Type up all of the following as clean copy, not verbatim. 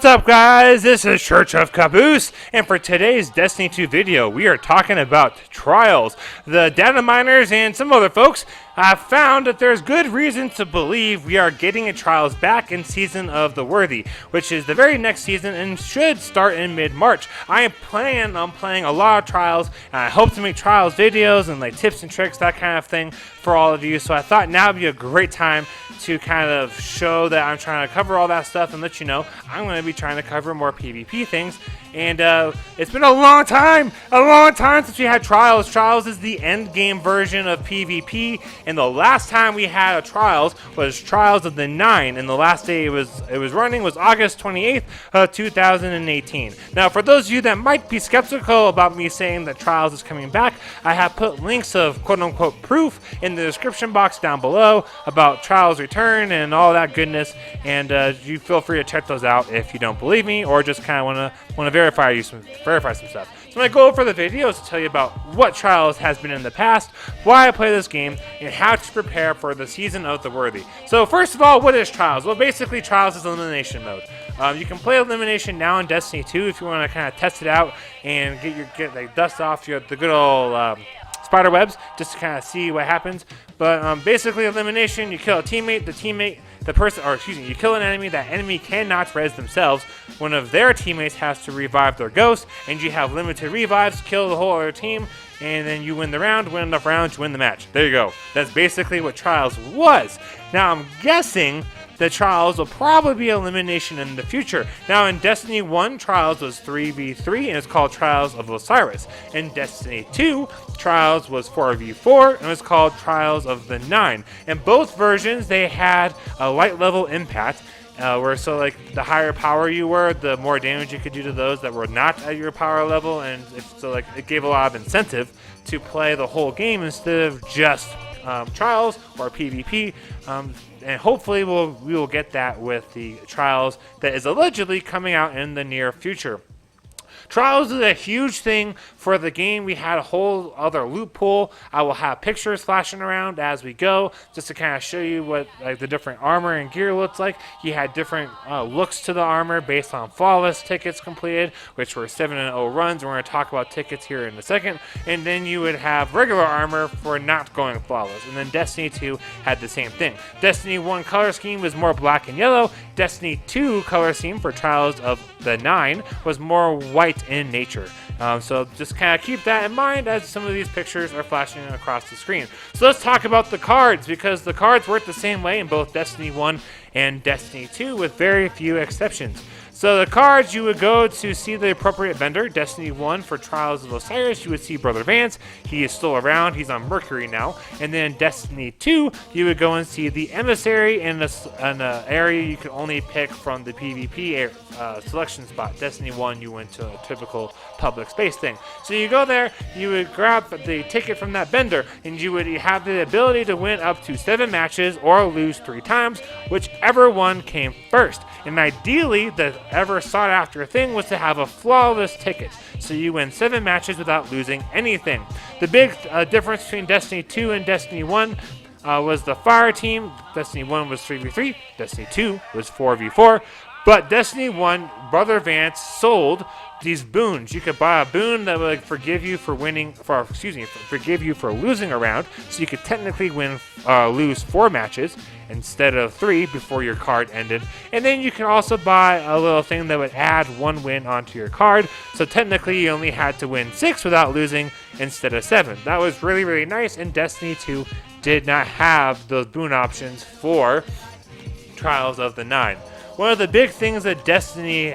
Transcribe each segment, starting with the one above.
What's up, guys? This is Church of Caboose, and for today's Destiny 2 video, we are talking about Trials. The data miners and some other folks have found that there's good reason to believe we are getting a Trials back in Season of the Worthy, which is the very next season and should start in mid-March. I am planning on playing a lot of Trials, and I hope to make Trials videos and like tips and tricks, that kind of thing, for all of you. So I thought now would be a great time to kind of show that I'm trying to cover all that stuff and let you know I'm going to be trying to cover more PvP things. And it's been a long time since we had Trials. Trials is the end game version of PvP, and the last time we had a Trials was Trials of the 9, and the last day it was running was August 28th of 2018. Now, for those of you that might be skeptical about me saying that Trials is coming back, I have put links of quote-unquote proof in the description box down below about Trials return and all that goodness, and you feel free to check those out if you don't believe me or just kind of want to verify some stuff. So my goal for the video is to tell you about what Trials has been in the past, why I play this game, and how to prepare for the Season of the Worthy. So first of all, what is Trials? Well, basically Trials is elimination mode. You can play elimination now in Destiny 2 if you want to kind of test it out and get like dust off the good old spider webs just to kind of see what happens. But basically elimination, you kill a teammate, you kill an enemy, that enemy cannot res themselves. One of their teammates has to revive their ghost, and you have limited revives, kill the whole other team, and then you win the round, win enough rounds to win the match. There you go. That's basically what Trials was. Now I'm guessing that Trials will probably be elimination in the future. Now in Destiny 1, Trials was 3v3 and it's called Trials of Osiris. In Destiny 2, Trials was 4v4 and it was called Trials of the 9. In both versions, they had a light level impact, where so like the higher power you were, the more damage you could do to those that were not at your power level, and it gave a lot of incentive to play the whole game instead of just Trials or PvP. And hopefully we will get that with the Trials that is allegedly coming out in the near future. Trials is a huge thing for the game. We had a whole other loot pool. I will have pictures flashing around as we go just to kind of show you what like the different armor and gear looks like. You had different looks to the armor based on flawless tickets completed, which were 7-0 runs. We're going to talk about tickets here in a second. And then you would have regular armor for not going flawless. And then Destiny 2 had the same thing. Destiny 1 color scheme was more black and yellow. Destiny 2 color scheme for Trials of the 9 was more white in nature. So just kind of keep that in mind as some of these pictures are flashing across the screen. So let's talk about the cards, because the cards work the same way in both Destiny 1 and Destiny 2 with very few exceptions. So the cards, you would go to see the appropriate vendor. Destiny 1 for Trials of Osiris, you would see Brother Vance. He is still around. He's on Mercury now. And then Destiny 2, you would go and see the Emissary in an area you could only pick from the PvP selection spot. Destiny 1, you went to a typical public space thing. So you go there, you would grab the ticket from that vendor, and you would have the ability to win up to 7 matches or lose 3 times, whichever one came first. And ideally, the ever sought after thing was to have a flawless ticket, so you win 7 matches without losing anything. The big difference between Destiny 2 and Destiny 1 was the fire team. Destiny 1 was 3v3, Destiny 2 was 4v4, but Destiny 1, Brother Vance sold these boons. You could buy a boon that would forgive you for losing a round, so you could technically lose 4 matches instead of 3 before your card ended. And then you can also buy a little thing that would add 1 win onto your card, so technically you only had to win 6 without losing instead of 7. That was really, really nice, and Destiny 2 did not have those boon options for Trials of the 9. One of the big things that Destiny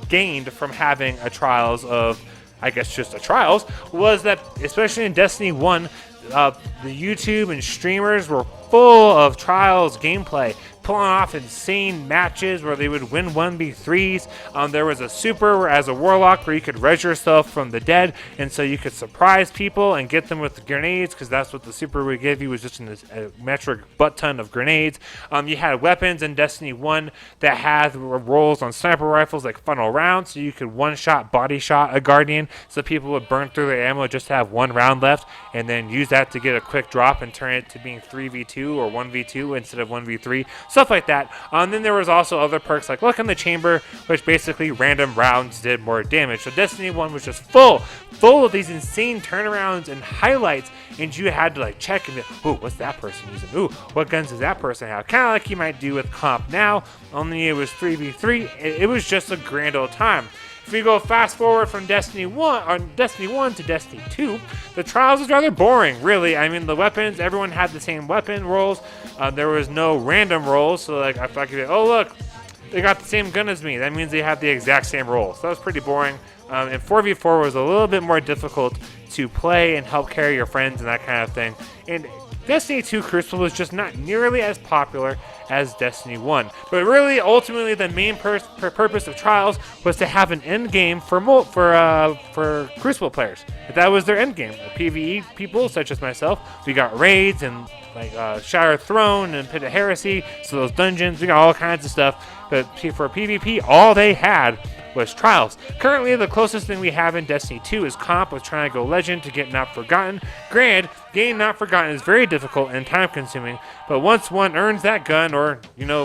gained from having a Trials of, I guess just a Trials, was that especially in Destiny 1, the YouTube and streamers were full of Trials gameplay, pulling off insane matches where they would win 1v3s. There was a super where, as a warlock, where you could res yourself from the dead, and so you could surprise people and get them with grenades, because that's what the super would give you, was just a metric butt ton of grenades. You had weapons in Destiny 1 that had rolls on sniper rifles like funnel rounds, so you could one-shot body shot a guardian, so people would burn through their ammo just to have 1 round left, and then use that to get a quick drop and turn it to being 3v2 or 1v2 instead of 1v3. So stuff like that. Then there was also other perks like Luck in the Chamber, which basically random rounds did more damage. So Destiny 1 was just full of these insane turnarounds and highlights, and you had to like check and be, ooh, what's that person using? Ooh, what guns does that person have? Kind of like you might do with comp now, only it was 3v3. It was just a grand old time. If we go fast forward from Destiny 1 to Destiny 2, the Trials was rather boring, really. I mean, the weapons, everyone had the same weapon rolls. There was no random rolls, so like if I could be, oh look, they got the same gun as me. That means they have the exact same rolls. So that was pretty boring. And 4v4 was a little bit more difficult to play and help carry your friends and that kind of thing. And Destiny 2 Crucible was just not nearly as popular as Destiny 1. But really, ultimately, the main purpose of Trials was to have an end game for Crucible players. That was their end game. PvE people, such as myself, we got raids and like Shattered Throne and Pit of Heresy, so those dungeons, we got all kinds of stuff. But for PvP, all they had was Trials. Currently, the closest thing we have in Destiny 2 is comp with trying to go Legend to get Not Forgotten. Granted, getting Not Forgotten is very difficult and time-consuming, but once one earns that gun or,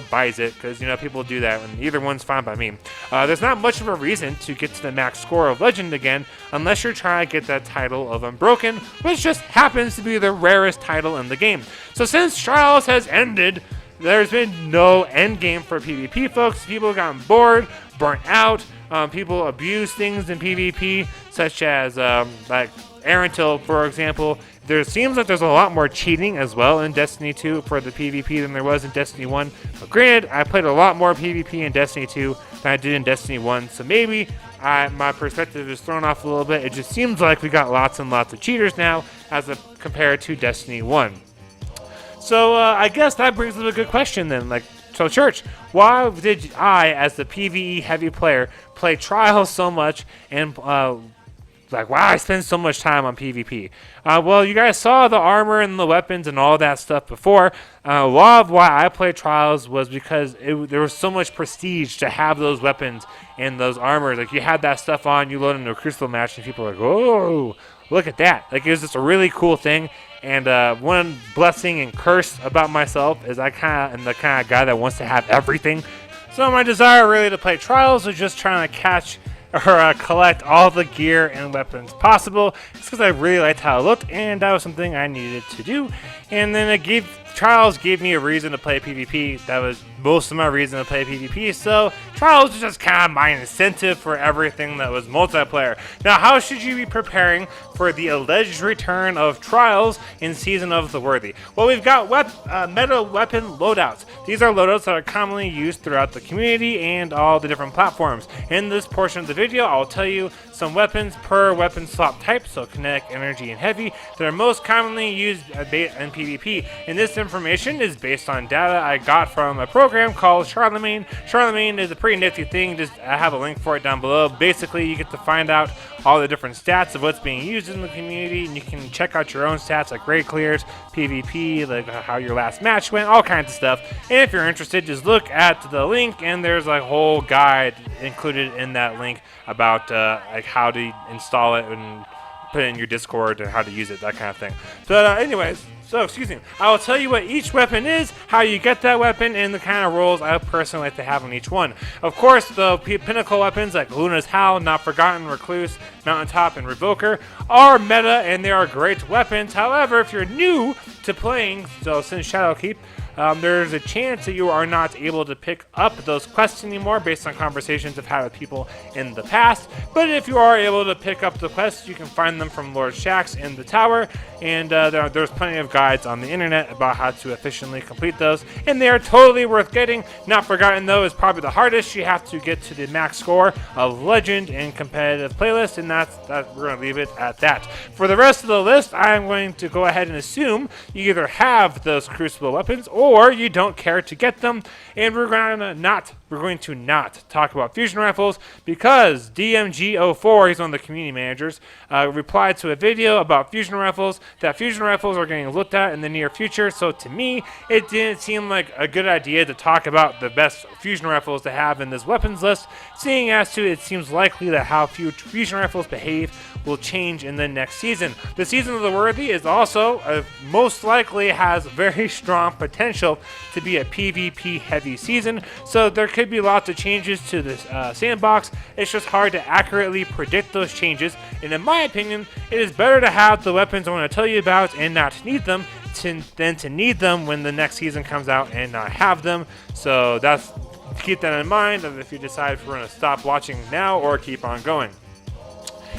buys it, because, people do that, and either one's fine by me, there's not much of a reason to get to the max score of Legend again unless you're trying to get that title of Unbroken, which just happens to be the rarest title in the game. So since Trials has ended, there's been no end game for PvP, folks. People have gotten bored, burnt out. People abuse things in PvP, such as like Erentil, for example. There seems like there's a lot more cheating as well in Destiny 2 for the PvP than there was in Destiny 1. But granted, I played a lot more PvP in Destiny 2 than I did in Destiny 1, so maybe my perspective is thrown off a little bit. It just seems like we got lots and lots of cheaters now as compared to Destiny 1. So I guess that brings up a good question then. So Church, why did I, as the PvE heavy player, play Trials so much and why I spend so much time on PvP? Well, you guys saw the armor and the weapons and all that stuff before. A lot of why I played Trials was because there was so much prestige to have those weapons and those armors. Like, you had that stuff on, you load into a Crucible match, and people are like, oh, look at that. Like, it was just a really cool thing. And one blessing and curse about myself is I am the kind of guy that wants to have everything. So my desire really to play Trials was just trying to catch or collect all the gear and weapons possible. It's because I really liked how it looked, and that was something I needed to do. And then Trials gave me a reason to play PvP. That was most of my reason to play PvP. So Trials was just kind of my incentive for everything that was multiplayer. Now, how should you be preparing for the alleged return of Trials in Season of the Worthy? Well, we've got meta weapon loadouts. These are loadouts that are commonly used throughout the community and all the different platforms. In this portion of the video, I'll tell you some weapons per weapon swap type, so kinetic, energy, and heavy, that are most commonly used in PvP. And this information is based on data I got from a program called Charlemagne. Charlemagne is a pretty nifty thing. I have a link for it down below. Basically, you get to find out all the different stats of what's being used in the community, and you can check out your own stats like raid clears, PvP, like how your last match went, all kinds of stuff. And if you're interested, just look at the link, and there's a whole guide included in that link about how to install it and put it in your Discord and how to use it, that kind of thing. But anyways, excuse me, I will tell you what each weapon is, how you get that weapon, and the kind of roles I personally like to have on each one. Of course, the pinnacle weapons like Luna's Howl, Not Forgotten, Recluse, Mountaintop, and Revoker are meta, and they are great weapons. However, if you're new to playing, so since Shadowkeep, there's a chance that you are not able to pick up those quests anymore based on conversations I've had with people in the past. But if you are able to pick up the quests, you can find them from Lord Shaxx in the tower, and there's plenty of guides on the internet about how to efficiently complete those, and they are totally worth getting. Not Forgotten, though, is probably the hardest. You have to get to the max score of Legend in competitive playlists, and we're going to leave it at that. For the rest of the list, I'm going to go ahead and assume you either have those Crucible weapons or you don't care to get them, and we're going to not talk about fusion rifles because DMG04, he's one of the community managers, replied to a video about fusion rifles, that fusion rifles are getting looked at in the near future. So to me, it didn't seem like a good idea to talk about the best fusion rifles to have in this weapons list, seeing as to it seems likely that how fusion rifles behave will change in the next season. The Season of the Worthy is also most likely has very strong potential potential to be a PvP heavy season, so there could be lots of changes to this sandbox. It's just hard to accurately predict those changes, and in my opinion, it is better to have the weapons I want to tell you about and not need them than to need them when the next season comes out and not have them. So keep that in mind if you decide if we're going to stop watching now or keep on going.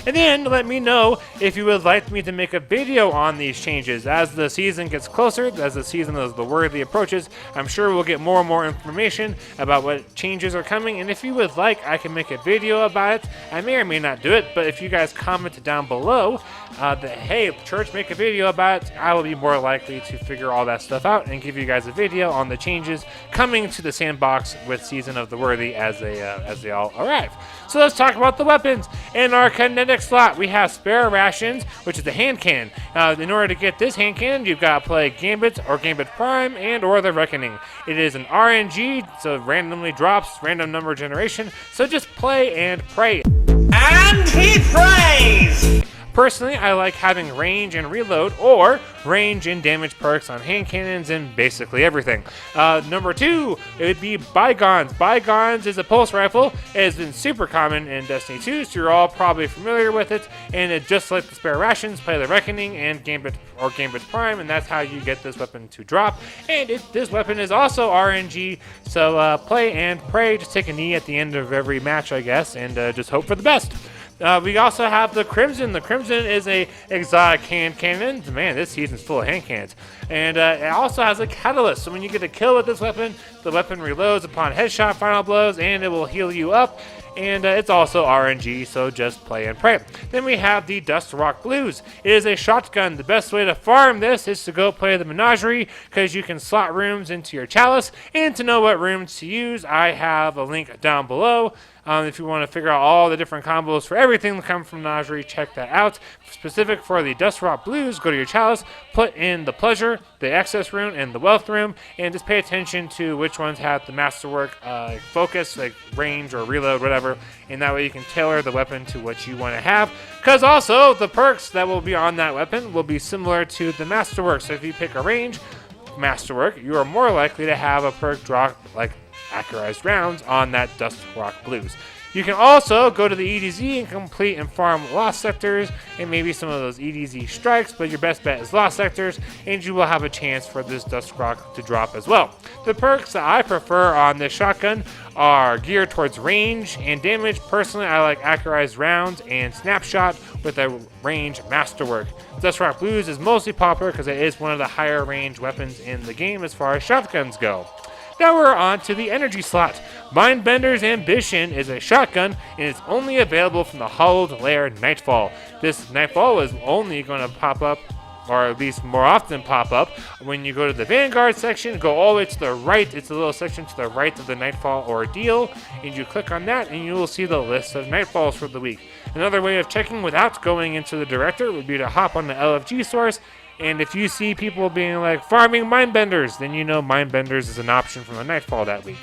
And then let me know if you would like me to make a video on these changes. As the season gets closer, as the season of the Worthy approaches, I'm sure we'll get more and more information about what changes are coming. And if you would like, I can make a video about it. I may or may not do it, but if you guys comment down below that, hey, Church, make a video about it, I will be more likely to figure all that stuff out and give you guys a video on the changes coming to the sandbox with Season of the Worthy as they all arrive. So let's talk about the weapons. In our kinetic slot, we have Spare Rations, which is the hand cannon. In order to get this hand cannon, you've got to play Gambit or Gambit Prime and or the Reckoning. It is an RNG, so it randomly drops, random number generation. So just play and pray. And he prays! Personally, I like having range and reload or range and damage perks on hand cannons and basically everything. Number 2, it would be Bygones. Bygones is a pulse rifle. It has been super common in Destiny 2, so you're all probably familiar with it. And it, just like the Spare Rations, play the Reckoning and Gambit or Gambit Prime, and that's how you get this weapon to drop. And this weapon is also RNG, so play and pray. Just take a knee at the end of every match, I guess, and just hope for the best. We also have the Crimson. The Crimson is a exotic hand cannon. Man, this season's full of hand cannons. And it also has a catalyst. So when you get a kill with this weapon, the weapon reloads upon headshot, final blows, and it will heal you up. And it's also RNG, so just play and pray. Then we have the Dust Rock Blues. It is a shotgun. The best way to farm this is to go play the Menagerie, because you can slot rooms into your chalice. And to know what rooms to use, I have a link down below. If you want to figure out all the different combos for everything that comes from Menagerie, check that out. Specific for the Dust Rock Blues, go to your chalice, put in the Pleasure, the Access Rune, and the Wealth Room, and just pay attention to which ones have the Masterwork focus, like range or reload, whatever, and that way you can tailor the weapon to what you want to have. Because also, the perks that will be on that weapon will be similar to the Masterwork. So if you pick a range Masterwork, you are more likely to have a perk drop like accurized rounds on that Dust Rock Blues. You can also go to the EDZ and complete and farm Lost Sectors and maybe some of those EDZ strikes, but your best bet is Lost Sectors, and you will have a chance for this Dust Rock to drop as well. The perks that I prefer on this shotgun are geared towards range and damage. Personally, I like accurized rounds and snapshot with a range Masterwork. Dust Rock Blues is mostly popular because it is one of the higher range weapons in the game as far as shotguns go. Now we're on to the energy slot. Mindbender's Ambition is a shotgun, and it's only available from the Hollowed Lair Nightfall. This Nightfall is only going to pop up, or at least more often pop up, when you go to the Vanguard section. Go all the way to the right. It's a little section to the right of the Nightfall Ordeal, and you click on that, and you will see the list of Nightfalls for the week. Another way of checking without going into the director would be to hop on the LFG source. And if you see people being like, farming Mindbenders, then you know Mindbenders is an option from the Nightfall that week.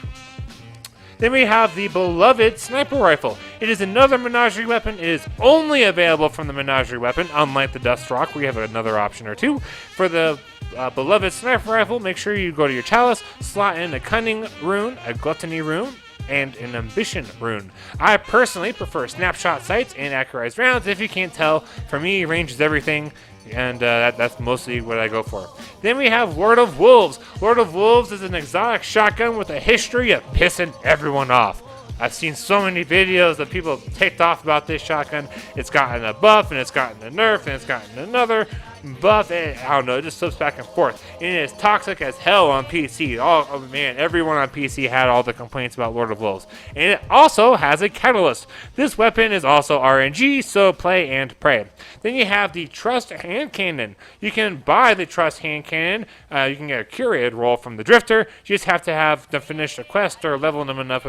Then we have the Beloved Sniper Rifle. It is another Menagerie weapon. It is only available from the Menagerie weapon, unlike the Dust Rock. We have another option or two. For the Beloved Sniper Rifle, make sure you go to your chalice, slot in a Cunning rune, a Gluttony rune, and an Ambition rune. I personally prefer snapshot sights and accurized rounds. If you can't tell, for me, range is everything. And that's mostly what I go for. Then we have Lord of Wolves. Lord of Wolves is an exotic shotgun with a history of pissing everyone off. I've seen so many videos of people ticked off about this shotgun. It's gotten a buff, and it's gotten a nerf, and it's gotten another buff, and I don't know, it just flips back and forth. And it is toxic as hell on PC. Oh man, everyone on PC had all the complaints about Lord of Wolves. And it also has a catalyst. This weapon is also RNG, so play and pray. Then you have the Trust Hand Cannon. You can buy the Trust Hand Cannon. You can get a curated roll from the Drifter. You just have to have to finish a quest or level them enough,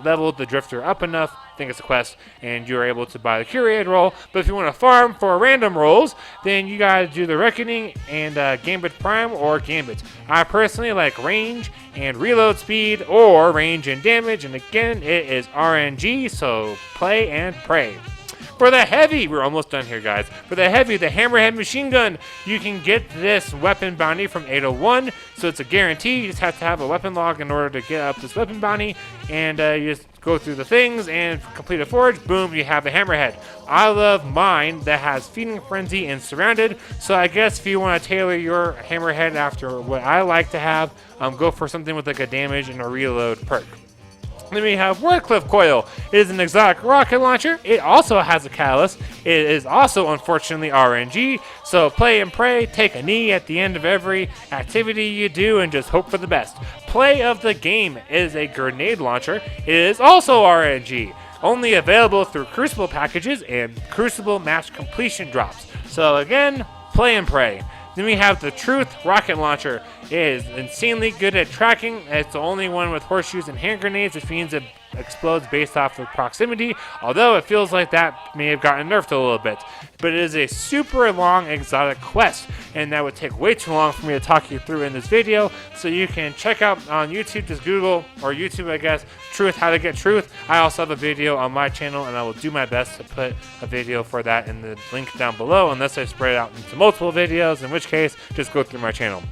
level the Drifter up enough, I think it's a quest, and you're able to buy the curated roll. But if you want to farm for random rolls, then you gotta do the Reckoning and Gambit Prime or Gambit. I personally like range and reload speed or range and damage, and again, it is RNG, so play and pray. For the heavy, we're almost done here, guys. For the heavy, the Hammerhead machine gun, you can get this weapon bounty from 801, so it's a guarantee. You just have to have a weapon log in order to get up this weapon bounty, and you just go through the things and complete a forge. Boom, you have the Hammerhead. I love mine that has Feeding Frenzy and Surrounded, so I guess if you want to tailor your Hammerhead after what I like to have, go for something with like a damage and a reload perk. Then we have Wardcliff Coil. It is an exotic rocket launcher. It also has a catalyst. It is also, unfortunately, RNG. So play and pray, take a knee at the end of every activity you do, and just hope for the best. Play of the game is a grenade launcher. It is also RNG. Only available through Crucible packages and Crucible match completion drops. So again, play and pray. Then we have the Truth Rocket Launcher. It is insanely good at tracking. It's the only one with horseshoes and hand grenades, which means it explodes based off of proximity, although it feels like that may have gotten nerfed a little bit. But it is a super long exotic quest, and that would take way too long for me to talk you through in this video, so you can check out on YouTube, just Google, or YouTube I guess, Truth, how to get Truth. I also have a video on my channel, and I will do my best to put a video for that in the link down below, unless I spread it out into multiple videos, in which case, just go through my channel.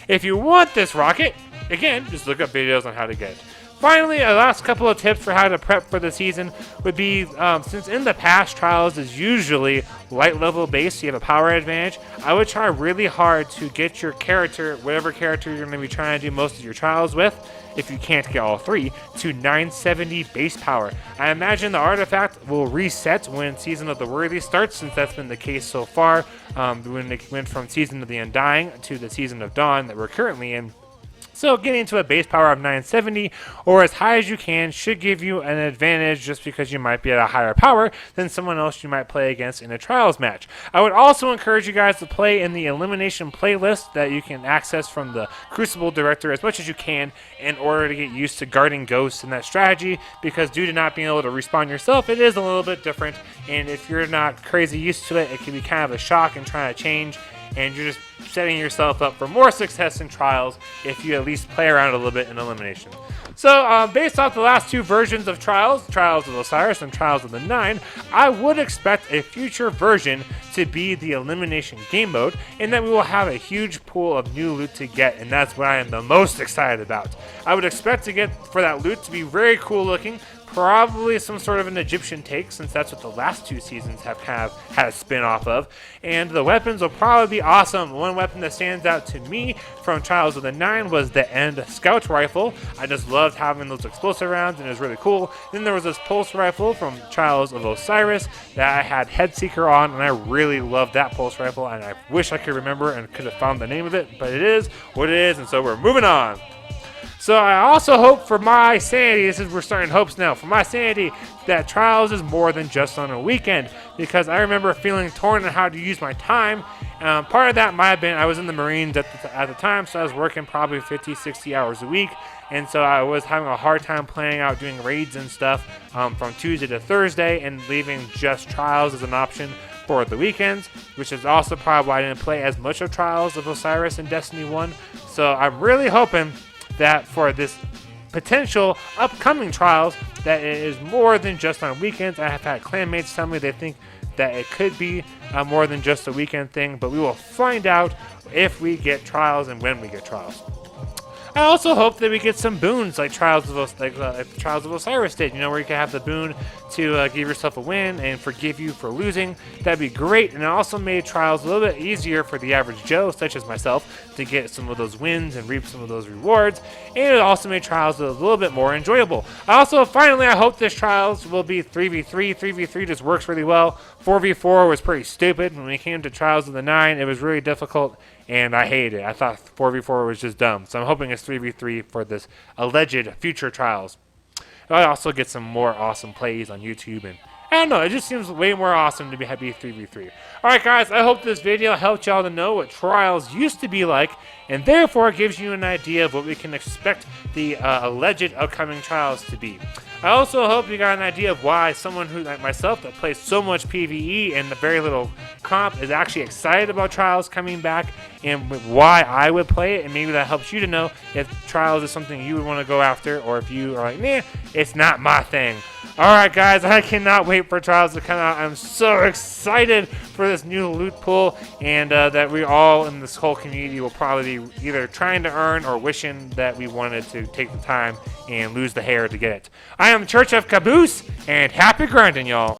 If you want this rocket, again, just look up videos on how to get it. Finally, a last couple of tips for how to prep for the season would be, since in the past, Trials is usually light level based, so you have a power advantage, I would try really hard to get your character, whatever character you're going to be trying to do most of your Trials with, if you can't get all three, to 970 base power. I imagine the artifact will reset when Season of the Worthy starts, since that's been the case so far, when it went from Season of the Undying to the Season of Dawn that we're currently in. So getting to a base power of 970 or as high as you can should give you an advantage, just because you might be at a higher power than someone else you might play against in a Trials match. I would also encourage you guys to play in the elimination playlist that you can access from the Crucible Director as much as you can in order to get used to guarding ghosts in that strategy, because due to not being able to respawn yourself, it is a little bit different, and if you're not crazy used to it, it can be kind of a shock and trying to change, and you're just setting yourself up for more success in Trials if you at least play around a little bit in Elimination. So, based off the last two versions of Trials, Trials of Osiris and Trials of the Nine, I would expect a future version to be the Elimination game mode, and that we will have a huge pool of new loot to get, and that's what I am the most excited about. I would expect to get for that loot to be very cool looking, probably some sort of an Egyptian take, since that's what the last two seasons have kind of had a spin-off of. And the weapons will probably be awesome. One weapon that stands out to me from Trials of the Nine was the End Scout Rifle. I just loved having those explosive rounds, and it was really cool. Then there was this Pulse Rifle from Trials of Osiris that I had Headseeker on, and I really loved that Pulse Rifle, and I wish I could remember and could have found the name of it, but it is what it is, and so we're moving on. So I also hope for my sanity, this is we're starting hopes now, for my sanity, that Trials is more than just on a weekend, because I remember feeling torn on how to use my time. Part of that might have been I was in the Marines at the time, so I was working probably 50, 60 hours a week, and so I was having a hard time planning out doing raids and stuff from Tuesday to Thursday, and leaving just Trials as an option for the weekends, which is also probably why I didn't play as much of Trials of Osiris in Destiny 1. So I'm really hoping that for this potential upcoming Trials, that it is more than just on weekends. I have had clanmates tell me they think that it could be more than just a weekend thing, but we will find out if we get Trials and when we get Trials. I also hope that we get some boons like Trials of Osiris did, where you can have the boon to give yourself a win and forgive you for losing. That'd be great, and it also made Trials a little bit easier for the average Joe, such as myself, to get some of those wins and reap some of those rewards, and it also made Trials a little bit more enjoyable. Finally, I hope this Trials will be 3v3. 3v3 just works really well. 4v4 was pretty stupid. When we came to Trials of the Nine, it was really difficult, and I hated it. I thought 4v4 was just dumb. So I'm hoping it's 3v3 for this alleged future Trials. I also get some more awesome plays on YouTube, and I don't know, it just seems way more awesome to be 3v3. Alright guys, I hope this video helped y'all to know what Trials used to be like, and therefore gives you an idea of what we can expect the alleged upcoming Trials to be. I also hope you got an idea of why someone who, like myself, that plays so much PvE and very little comp, is actually excited about Trials coming back, and why I would play it, and maybe that helps you to know if Trials is something you would want to go after, or if you are like, nah, it's not my thing. Alright guys, I cannot wait for Trials to come out. I'm so excited for this new loot pool, and that we all in this whole community will probably be either trying to earn or wishing that we wanted to take the time and lose the hair to get it. I am Church of Caboose, and happy grinding, y'all.